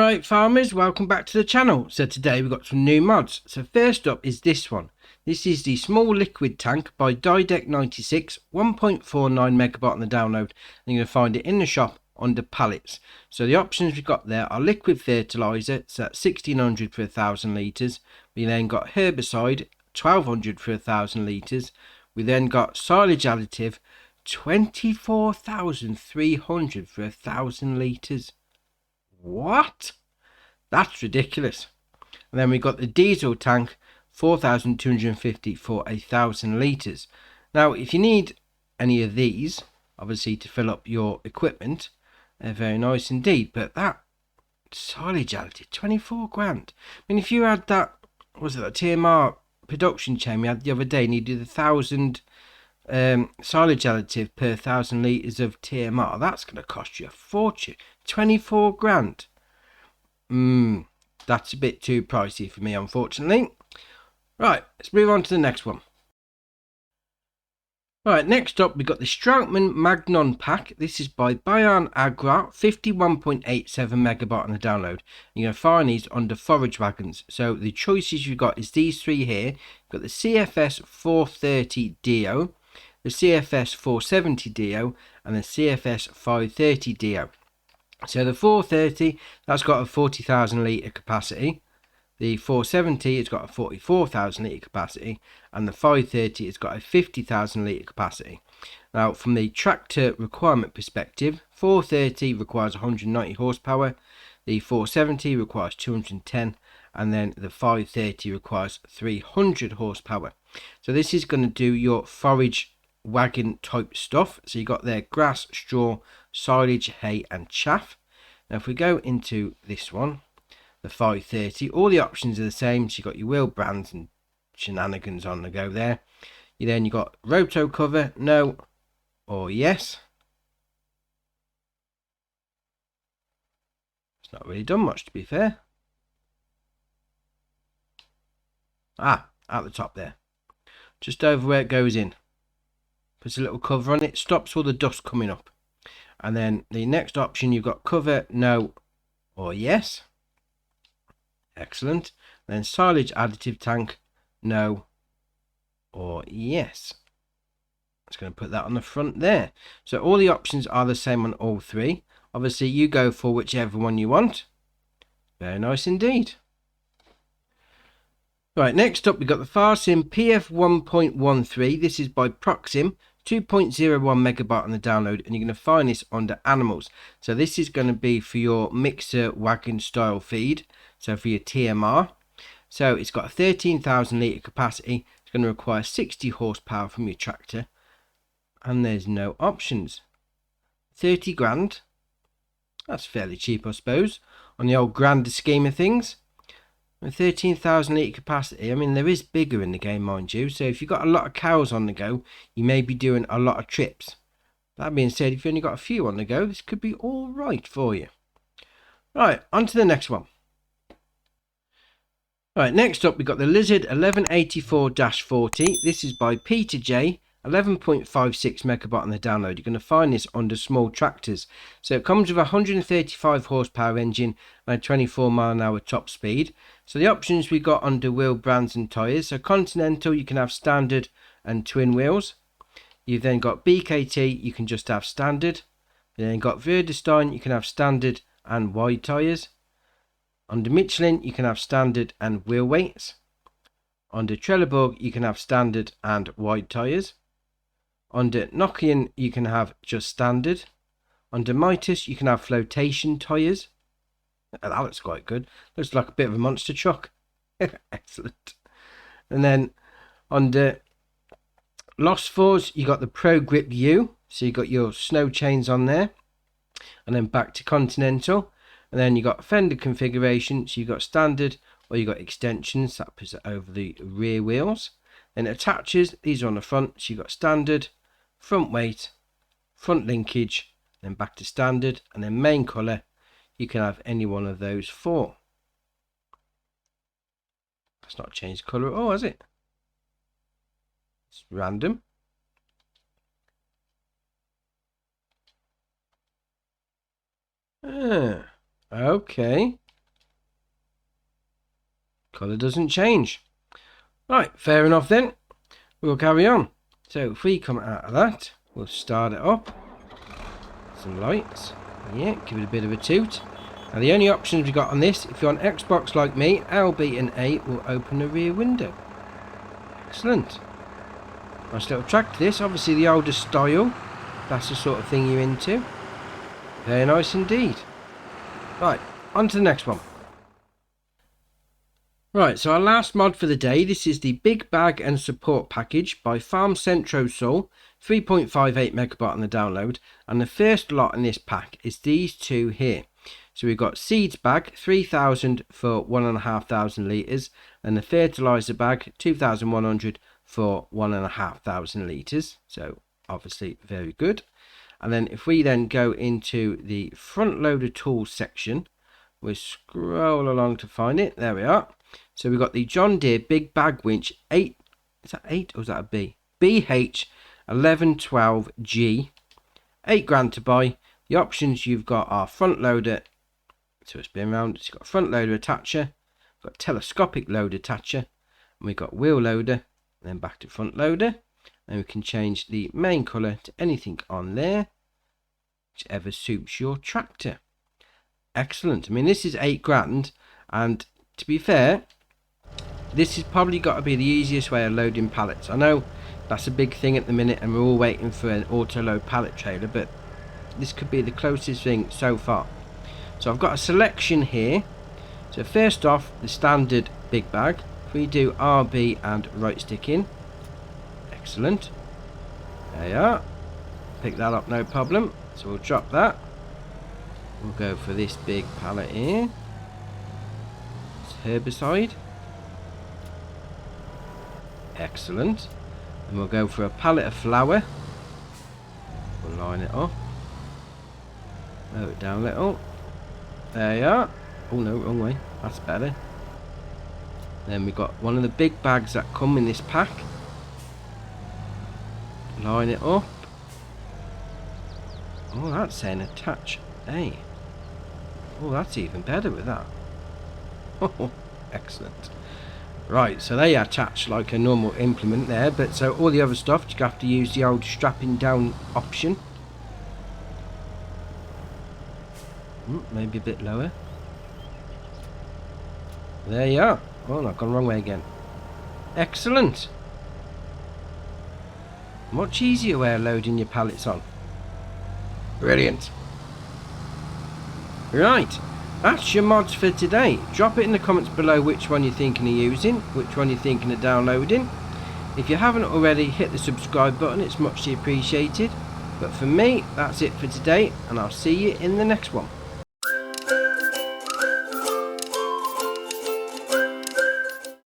Alright farmers, welcome back to the channel. So today we've got some new mods. So first up is this one. This is the small liquid tank by Dideck96, 1.49 megabyte on the download, and you're going to find it in the shop under pallets. So the options we've got there are liquid fertilizer, so that's 1600 for 1000 litres. We then got herbicide, 1200 for 1000 litres. We then got silage additive, 24,300 for 1000 litres. What? That's ridiculous. And then we got the diesel tank, 4,250 for 1,000 litres. Now if you need any of these, obviously to fill up your equipment, they're very nice indeed. But that silage additive, 24 grand. I mean, if you had that, was it that TMR production chain we had the other day, and you did 1,000 silage additive per 1,000 litres of TMR, that's going to cost you a fortune. 24 grand. That's a bit too pricey for me, unfortunately. Right, let's move on to the next one. Right, next up we've got the Strongman Magna pack. This is by Bayern Agra, 51.87 megabyte on the download. You're going to find these under forage wagons. So the choices you've got is these three here. You've got the CFS 430 DO, the CFS 470 DO, and the CFS 530 DO. So the 430, that's got a 40,000 litre capacity. The 470, it's got a 44,000 litre capacity. And the 530, it's got a 50,000 litre capacity. Now, from the tractor requirement perspective, 430 requires 190 horsepower. The 470 requires 210. And then the 530 requires 300 horsepower. So this is going to do your forage wagon type stuff. So you got there grass, straw, silage, hay and chaff. Now if we go into this one, the 530, all the options are the same. So you got your wheel brands and shenanigans on the go there. You got roto cover, no or yes. It's not really done much, to be fair. At the top there, just over where it goes in, puts a little cover on it, stops all the dust coming up. And then the next option, you've got cover, no or yes. Excellent. Then silage additive tank, no or yes. It's going to put that on the front there. So all the options are the same on all three. Obviously you go for whichever one you want. Very nice indeed. Right, next up we've got the Farsim PF 1.13. This is by Proxim, 2.01 megabyte on the download, and you're going to find this under animals. So this is going to be for your mixer wagon style feed, so for your TMR. So it's got a 13,000 litre capacity. It's going to require 60 horsepower from your tractor, and there's no options. 30 grand. That's fairly cheap, I suppose, on the old grander scheme of things. 13,000 litre capacity. I mean, there is bigger in the game, mind you. So if you've got a lot of cows on the go, you may be doing a lot of trips. That being said, if you've only got a few on the go, this could be all right for you. Right, on to the next one. Right, next up we've got the Lizard 1184-40. This is by Peter J. 11.56 megabyte on the download. You're going to find this under small tractors. So it comes with a 135 horsepower engine and a 24 mile an hour top speed. So the options we got under wheel brands and tyres. So Continental, you can have standard and twin wheels. You've then got BKT, you can just have standard. You then got Vredestein, you can have standard and wide tyres. Under Michelin, you can have standard and wheel weights. Under Trelleborg, you can have standard and wide tyres. Under Nokian, you can have just standard. Under Mitas, you can have flotation tyres. That looks quite good. Looks like a bit of a monster truck. Excellent. And then under Lost Fours, you got the Pro Grip U. So you got your snow chains on there. And then back to Continental. And then you got fender configuration. So you got standard or you got extensions. That puts it over the rear wheels. Then attaches, these are on the front. So you got standard, front weight, front linkage, then back to standard, and then main colour. You can have any one of those four. That's not changed colour at all, has it? It's random. Okay. Colour doesn't change. Right, fair enough then. We'll carry on. So if we come out of that, we'll start it up. Some lights. Yeah, give it a bit of a toot. Now the only options we got on this, if you're on Xbox like me, L, B and A will open the rear window. Excellent. Nice little tractor this, obviously the older style. That's the sort of thing you're into. Very nice indeed. Right, on to the next one. Right, so our last mod for the day, this is the Big Bag and Support Package by Farm Centro Sol, 3.58 megabyte on the download, and the first lot in this pack is these two here. So we've got seeds bag, 3,000 for 1,500 litres, and the fertiliser bag, 2,100 for 1,500 litres, so obviously very good. And then if we then go into the front loader tools section, we'll scroll along to find it, there we are. So we've got the John Deere Big Bag Winch 8, is that 8 or is that a B? BH1112G, 8 grand to buy. The options you've got are front loader, so it's been round, it's got a front loader attacher, got telescopic load attacher, and we've got wheel loader, and then back to front loader. And we can change the main colour to anything on there, whichever suits your tractor. Excellent. I mean, this is 8 grand, and to be fair, this has probably got to be the easiest way of loading pallets. I know that's a big thing at the minute and we're all waiting for an auto load pallet trailer, but this could be the closest thing so far. So I've got a selection here. So first off, the standard big bag. If we do RB and right stick in, excellent, there you are, pick that up no problem. So we'll drop that, we'll go for this big pallet here, it's herbicide, excellent, and we'll go for a pallet of flour, we'll line it up, lower it down a little, there you are. Oh no, wrong way, that's better. Then we've got one of the big bags that come in this pack, line it up. Oh, that's saying attach A. Oh, that's even better with that. Oh, excellent. Right, so they attach like a normal implement there, but so all the other stuff you have to use the old strapping down option. Maybe a bit lower. There you are. Oh, no, I've gone the wrong way again. Excellent. Much easier way of loading your pallets on. Brilliant. Right, that's your mods for today. Drop it in the comments below which one you're thinking of using, which one you're thinking of downloading. If you haven't already, hit the subscribe button, it's muchly appreciated. But for me, that's it for today, and I'll see you in the next one.